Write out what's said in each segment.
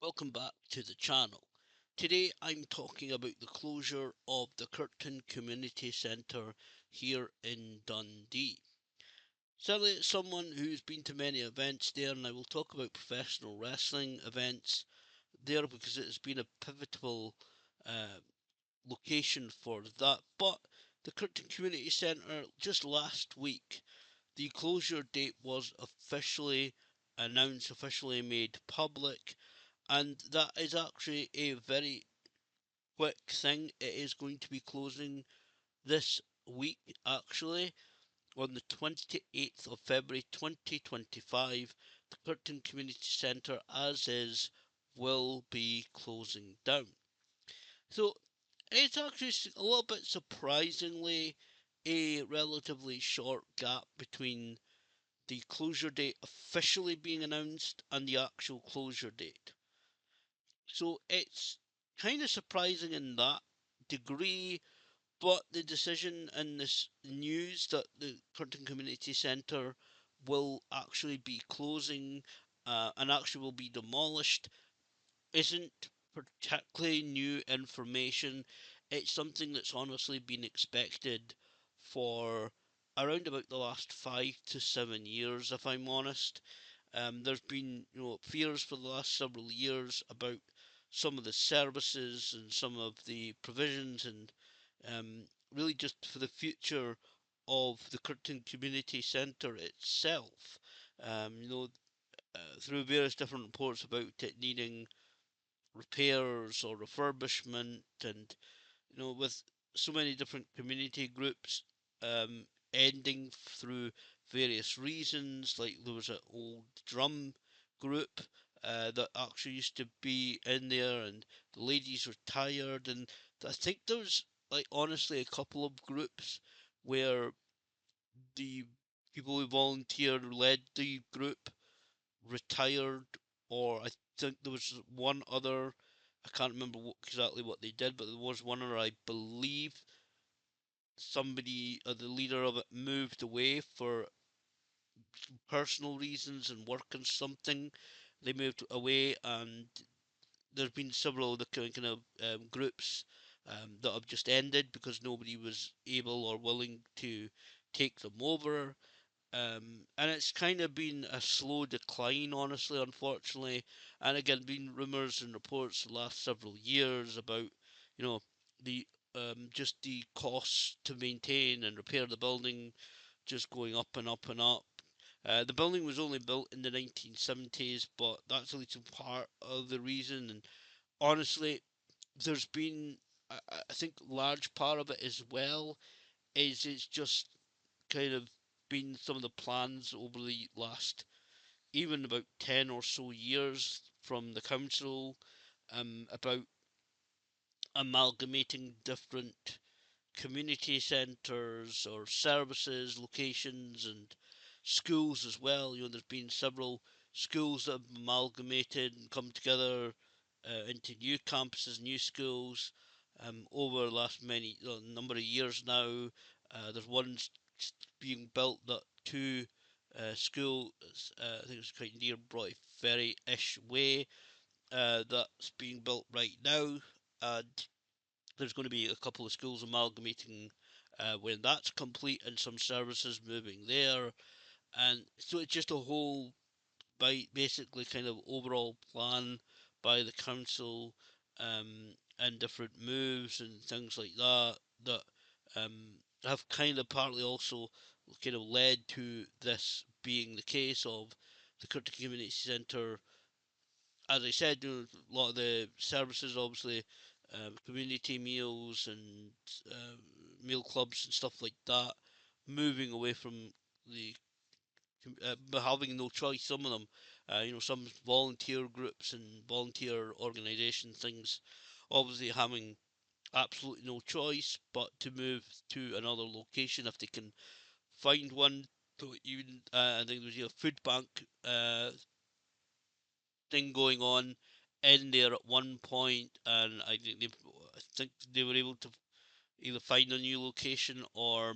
Welcome back to the channel. Today I'm talking about the closure of the Kirkton Community Centre here in Dundee. Certainly it's someone who's been to many events there, and I will talk about professional wrestling events there because it has been a pivotal uh, location for that. But the Kirkton Community Centre, just last week, the closure date was officially announced, officially made public, and that is actually a very quick thing. It is going to be closing this week, actually, on the 28th of February 2025. The Kirkton Community Centre, as is, will be closing down. So it's actually a little bit surprisingly a relatively short gap between the closure date officially being announced and the actual closure date. So it's kind of surprising in that degree, but the decision and this news that the Kirkton Community Centre will actually be closing and actually will be demolished isn't particularly new information. It's something that's honestly been expected for around about the last 5 to 7 years, if I'm honest. There's been, fears for the last several years about some of the services and some of the provisions, and really just for the future of the Kirkton Community Centre itself. Through various different reports about it needing repairs or refurbishment, and with so many different community groups um, ending through various reasons. Like there was an old drum group that actually used to be in there, and the ladies retired, and I think there was, like, honestly, a couple of groups where the people who volunteered led the group retired, or I think there was one other. I can't remember exactly what they did, but there was one where I believe somebody, the leader of it, moved away for personal reasons and work and something. They moved away, and there's been several of the kind of groups that have just ended because nobody was able or willing to take them over. And it's kind of been a slow decline, honestly, unfortunately. And again, been rumours and reports the last several years about, you know, the just the costs to maintain and repair the building just going up and up and up. The building was only built in the 1970s, but that's at least part of the reason. And honestly, there's been, I think, large part of it as well is it's just kind of been some of the plans over the last even about 10 or so years from the council about amalgamating different community centres or services, locations, and schools as well. There's been several schools that have amalgamated and come together into new campuses, new schools over the last many number of years now. There's one being built that two schools, I think it's quite near Broughty Ferry-ish way, that's being built right now, and there's going to be a couple of schools amalgamating when that's complete, and some services moving there. And so it's just a whole, basically, kind of overall plan by the council, and different moves and things like that that um, have kind of partly also kind of led to this being the case of the Kirkton Community Centre. As I said, a lot of the services, obviously, community meals and meal clubs and stuff like that, moving away from the but having no choice. Some of them, some volunteer groups and volunteer organisation things, obviously having absolutely no choice but to move to another location if they can find one. So even I think there's a food bank thing going on in there at one point, and I think they were able to either find a new location or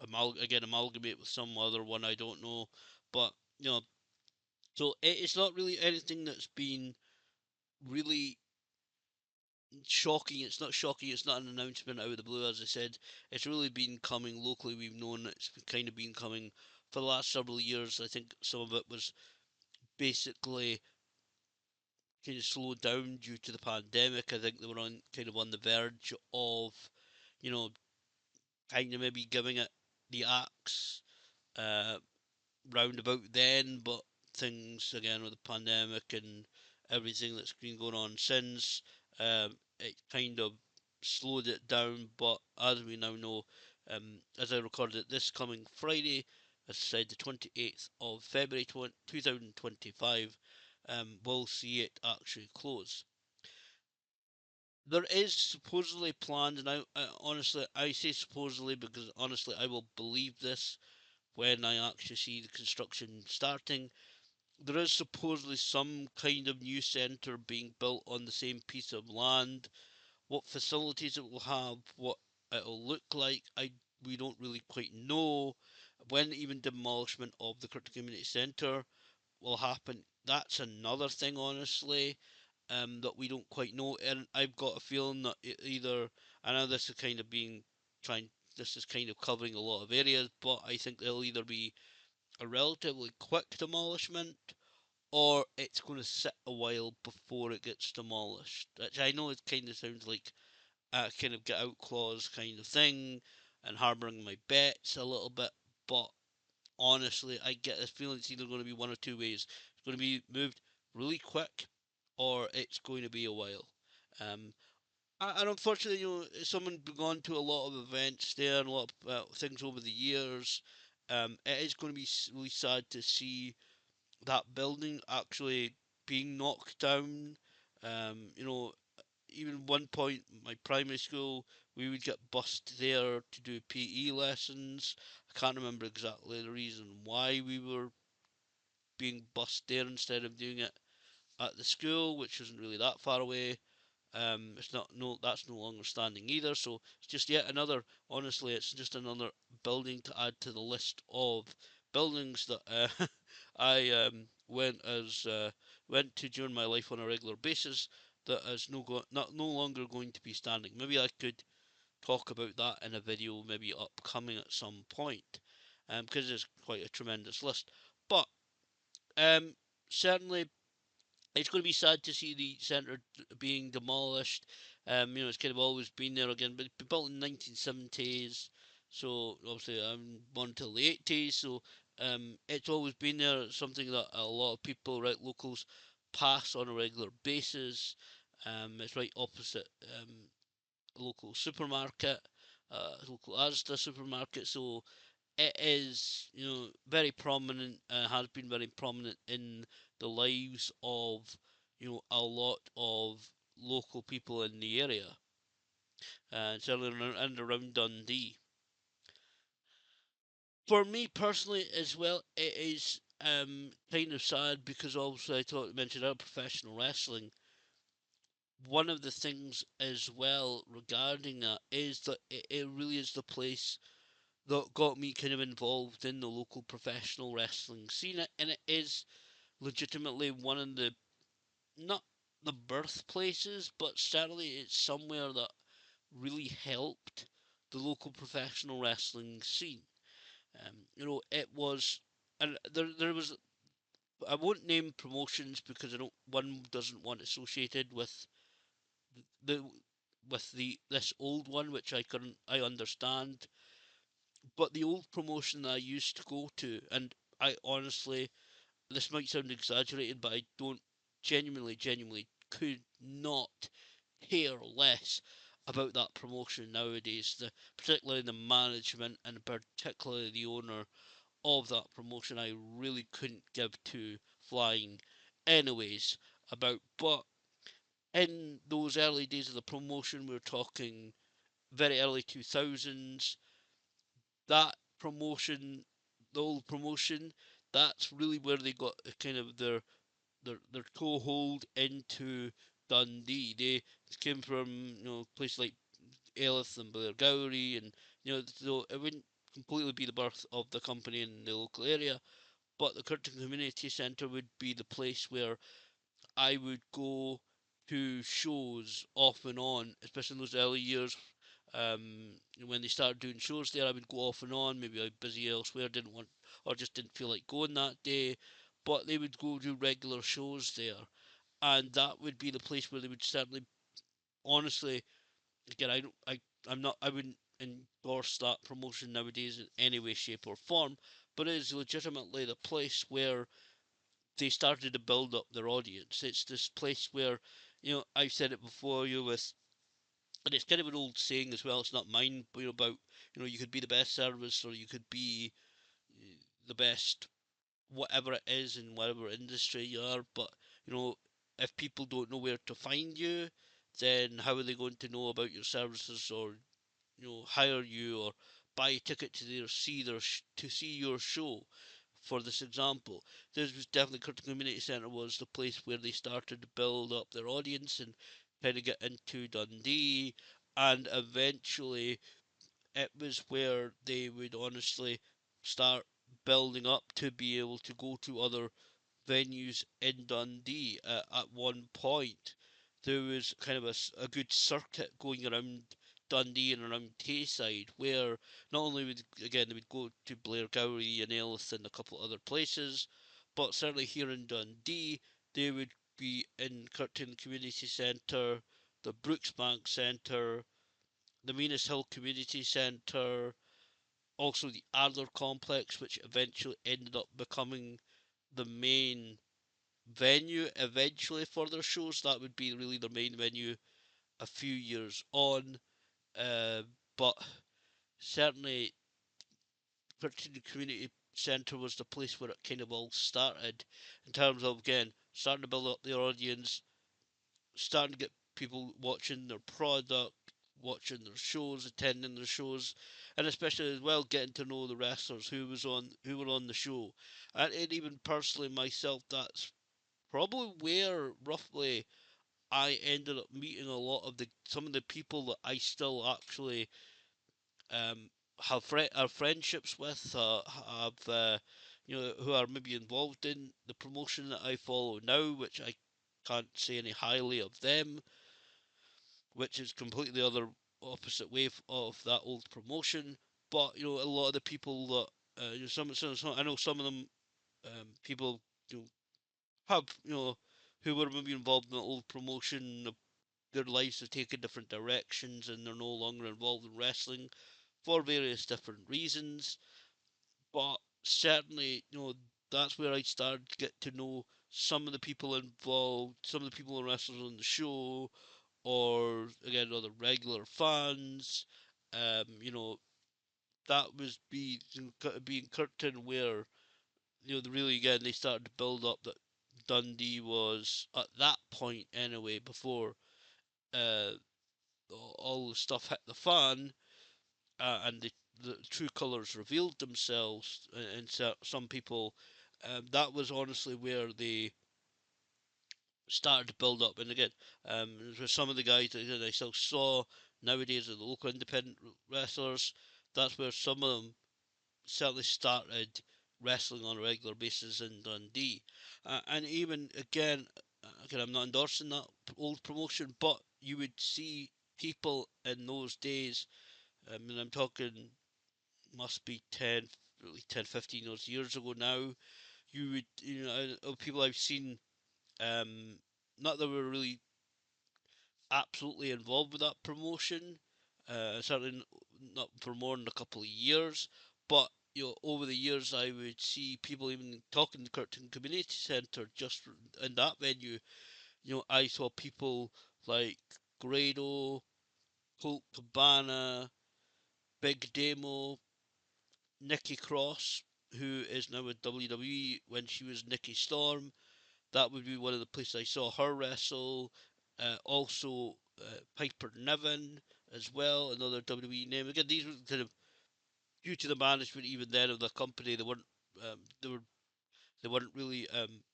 amalgamate with some other one. I don't know, but you know, so it's not really anything that's been really shocking. It's not shocking. It's not an announcement out of the blue, as I said. It's really been coming locally. We've known it's kind of been coming for the last several years. I think some of it was basically kind of slowed down due to the pandemic. I think they were on kind of on the verge of, you know, kind of maybe giving it the axe uh, round about then, but things again with the pandemic and everything that's been going on since, it kind of slowed it down. But as we now know, as I recorded it this coming Friday, as I said, the 28th of February 2025, we'll see it actually close. There is supposedly planned, and honestly, I say supposedly because honestly, I will believe this when I actually see the construction starting. There is supposedly some kind of new centre being built on the same piece of land. What facilities it will have, what it'll look like, we don't really quite know. When even demolishment of the Kirkton Community Centre will happen, that's another thing, honestly, that we don't quite know. And I've got a feeling that it either, I know this is kind of being trying, this is kind of covering a lot of areas, but I think there'll either be a relatively quick demolishment or it's going to sit a while before it gets demolished. Which I know it kind of sounds like a kind of get out clause kind of thing and harbouring my bets a little bit, but honestly, I get this feeling it's either going to be one or two ways. It's going to be moved really quick or it's going to be a while. Um, and unfortunately, someone gone to a lot of events there and a lot of things over the years. It is going to be really sad to see that building actually being knocked down. You know, even one point, my primary school, we would get bused there to do PE lessons. I can't remember exactly the reason why we were being bused there instead of doing it at the school, which isn't really that far away. It's not no that's no longer standing either. So it's just yet another. Honestly, it's just another building to add to the list of buildings that I went to during my life on a regular basis that is not no longer going to be standing. Maybe I could talk about that in a video, maybe upcoming at some point, because it's quite a tremendous list. But um, certainly it's going to be sad to see the centre being demolished. It's kind of always been there again, but it built in 1970s, so obviously I'm born till the 80s, so it's always been there. It's something that a lot of people, right, locals, pass on a regular basis. It's right opposite a local supermarket, local Asda supermarket, so it is, very prominent, has been very prominent in the lives of, a lot of local people in the area, certainly and around Dundee. For me personally, as well, it is kind of sad because also mentioned about professional wrestling. One of the things as well regarding that is that it really is the place that got me kind of involved in the local professional wrestling scene, and it is legitimately one of the not the birthplaces, but certainly it's somewhere that really helped the local professional wrestling scene. It was, and there was. I won't name promotions because I don't. One doesn't want associated the with the this old one, which I understand. But the old promotion that I used to go to, and I honestly, this might sound exaggerated, but I don't genuinely could not care less about that promotion nowadays. Particularly the management and particularly the owner of that promotion, I really couldn't give two flying anyways about. But in those early days of the promotion, we were talking very early 2000s, that promotion, the old promotion, that's really where they got kind of their toehold into Dundee. They came from places like Elith and Blairgowrie, and so it wouldn't completely be the birth of the company in the local area, but the Kirkton Community Centre would be the place where I would go to shows off and on, especially in those early years. When they started doing shows there, I would go off and on. Maybe I was busy elsewhere, didn't want, or just didn't feel like going that day. But they would go do regular shows there, and that would be the place where they would certainly, honestly, again, I'm not, I wouldn't endorse that promotion nowadays in any way, shape, or form. But it is legitimately the place where they started to build up their audience. It's this place where, I've said it before, with, and it's kind of an old saying as well. It's not mine, but about, you could be the best service or you could be the best whatever it is in whatever industry you are. But you know, if people don't know where to find you, then how are they going to know about your services, or hire you, or buy a ticket to to see your show? For this example, this was definitely Kirkton Community Centre was the place where they started to build up their audience and kind of get into Dundee, and eventually it was where they would honestly start building up to be able to go to other venues in Dundee. At one point, there was kind of a good circuit going around Dundee and around Tayside, where not only would again they would go to Blairgowrie and Alyth and a couple other places, but certainly here in Dundee, they would be in Kirkton Community Centre, the Brooksbank Centre, the Venus Hill Community Centre, also the Adler Complex, which eventually ended up becoming the main venue eventually for their shows. That would be really their main venue a few years on. Uh, but certainly, Virginia Community Centre was the place where it kind of all started in terms of, again, starting to build up their audience, starting to get people watching their product, watching their shows, attending their shows, and especially as well getting to know the wrestlers who were on the show. And even personally myself, that's probably where roughly I ended up meeting a lot of the some of the people that I still actually um, have friendships with, have who are maybe involved in the promotion that I follow now, which I can't say any highly of them, which is completely the other opposite way of that old promotion. But a lot of the people that some I know some of them people have who were maybe involved in the old promotion. Their lives have taken different directions and they're no longer involved in wrestling for various different reasons. But certainly, that's where I started to get to know some of the people involved, some of the people and wrestlers on the show, or again, other regular fans. That was being Kirkton where really again they started to build up that Dundee was at that point anyway before uh, all the stuff hit the fan, and the true colours revealed themselves in some people. That was honestly where they started to build up. And again, with some of the guys that I still saw nowadays are the local independent wrestlers. That's where some of them certainly started wrestling on a regular basis in Dundee. And even again, I'm not endorsing that old promotion, but you would see people in those days. I mean, I'm talking must be 10, really 10, 15 years ago now. You would, people I've seen, um, not that were really absolutely involved with that promotion, certainly not for more than a couple of years, but over the years, I would see people even talking to Kirkton Community Centre just in that venue. I saw people like Grado, Colt Cabana, Big Demo, Nikki Cross, who is now with WWE when she was Nikki Storm. That would be one of the places I saw her wrestle. Also, Piper Niven as well, another WWE name. Again, these were kind of due to the management even then of the company. They weren't really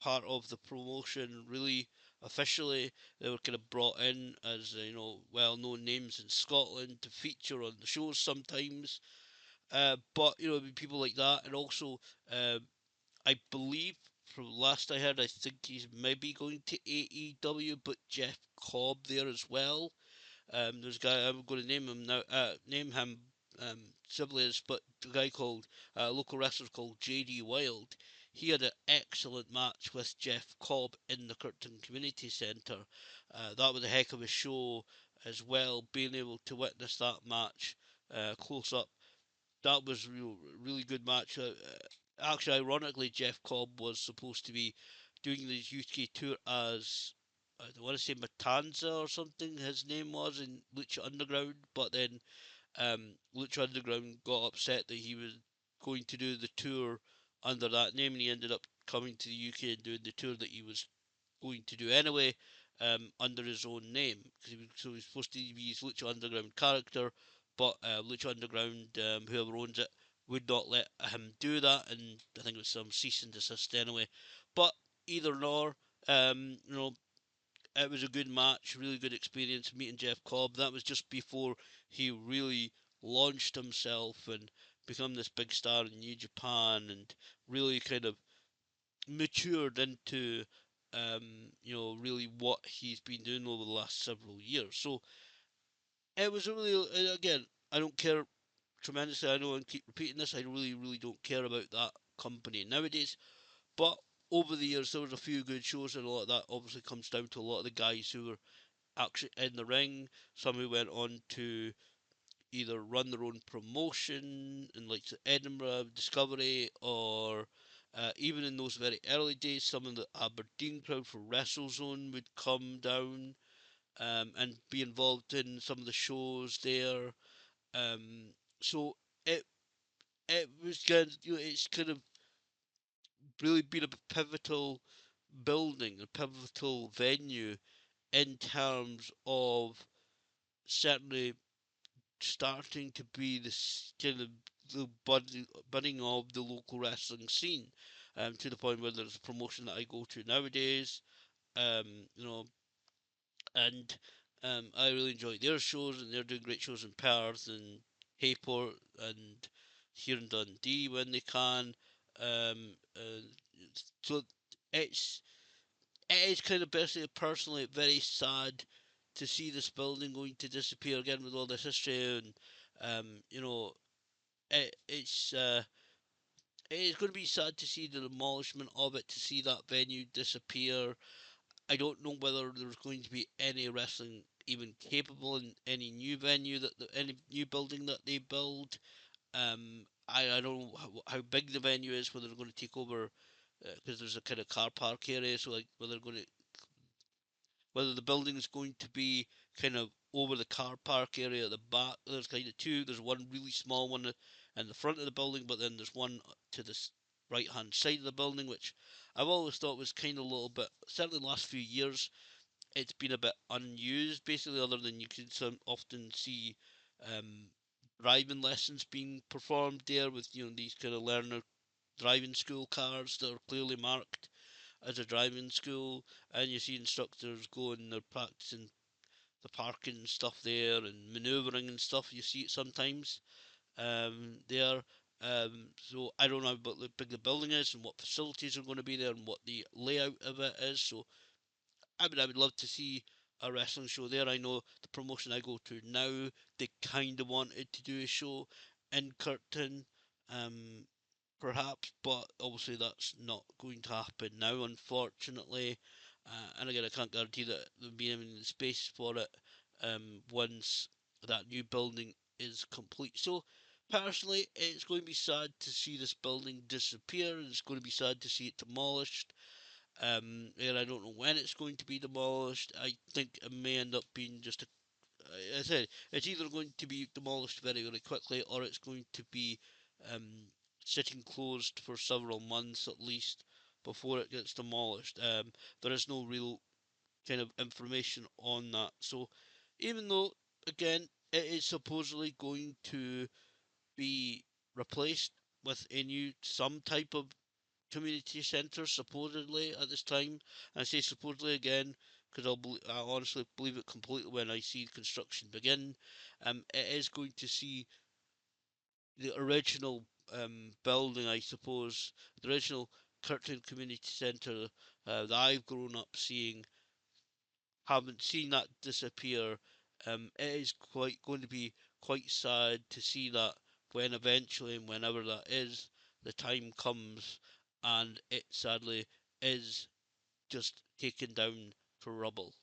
part of the promotion really officially. They were kind of brought in as well-known names in Scotland to feature on the shows sometimes. But people like that, and also I believe from last I heard, I think he's maybe going to AEW, but Jeff Cobb there as well. There's a guy I'm going to name him now. Name him Sibley's, but the guy called local wrestler called JD Wild. He had an excellent match with Jeff Cobb in the Kirkton Community Centre. That was a heck of a show as well. Being able to witness that match close up, that was really good match. Actually, ironically, Jeff Cobb was supposed to be doing the UK tour as I want to say Matanza or something. His name was in Lucha Underground, but then Lucha Underground got upset that he was going to do the tour under that name, and he ended up coming to the UK and doing the tour that he was going to do anyway, under his own name. Cause he was supposed to be his Lucha Underground character, but Lucha Underground, whoever owns it, would not let him do that, and I think it was some cease and desist anyway. But either nor, you know, it was a good match, really good experience meeting Jeff Cobb. That was just before he really launched himself and become this big star in New Japan and really kind of matured into really what he's been doing over the last several years. So it was a really again, I don't care tremendously. I know I keep repeating this. I really don't care about that company nowadays. But over the years, there was a few good shows, and a lot of that obviously comes down to a lot of the guys who were actually in the ring. Some who went on to either run their own promotion in like Edinburgh Discovery or even in those very early days, some of the Aberdeen crowd for WrestleZone would come down and be involved in some of the shows there. So it it was kind it's kind of really been a pivotal building, a pivotal venue in terms of certainly starting to be this kind of the budding of the local wrestling scene, to the point where there's a promotion that I go to nowadays, um, you know, and I really enjoy their shows, and they're doing great shows in Perth and Hayport and here in Dundee when they can. Uh, so it's it is kind of personally very sad to see this building going to disappear again with all this history and it's it is going to be sad to see the demolishment of it, to see that venue disappear. I don't know whether there's going to be any wrestling even capable in any new venue any new building that they build. I don't know how big the venue is, whether they're going to take over because there's a kind of car park area, so like whether the building is going to be kind of over the car park area at the back. There's kind of two. There's one really small one in the front of the building, but then there's one to the right hand side of the building, which I've always thought was kind of a little bit. Certainly, the last few years, it's been a bit unused. Basically, other than you can often see um, driving lessons being performed there with these kind of learner driving school cars that are clearly marked as a driving school, and you see instructors going, they're practicing the parking and stuff there and manoeuvring and stuff. You see it sometimes there. So I don't know about how big the building is and what facilities are going to be there and what the layout of it is. So I would love to see a wrestling show there. I know the promotion I go to now, they kind of wanted to do a show in Kirkton. Um, Perhaps, but obviously that's not going to happen now, unfortunately. And again, I can't guarantee that there'll be any space for it once that new building is complete. So, personally, it's going to be sad to see this building disappear. It's going to be sad to see it demolished. And I don't know when it's going to be demolished. I think it may end up being just a I said it's either going to be demolished very quickly or it's going to be um, sitting closed for several months at least before it gets demolished. There is no real kind of information on that. So even though again it is supposedly going to be replaced with a new some type of community centre supposedly at this time. And I say supposedly again because I honestly believe it completely when I see construction begin. It is going to see the original building, I suppose, the original Kirkton Community Centre that I've grown up seeing, haven't seen that disappear. It is quite going to be quite sad to see that when eventually and whenever that is, the time comes and it sadly is just taken down for rubble.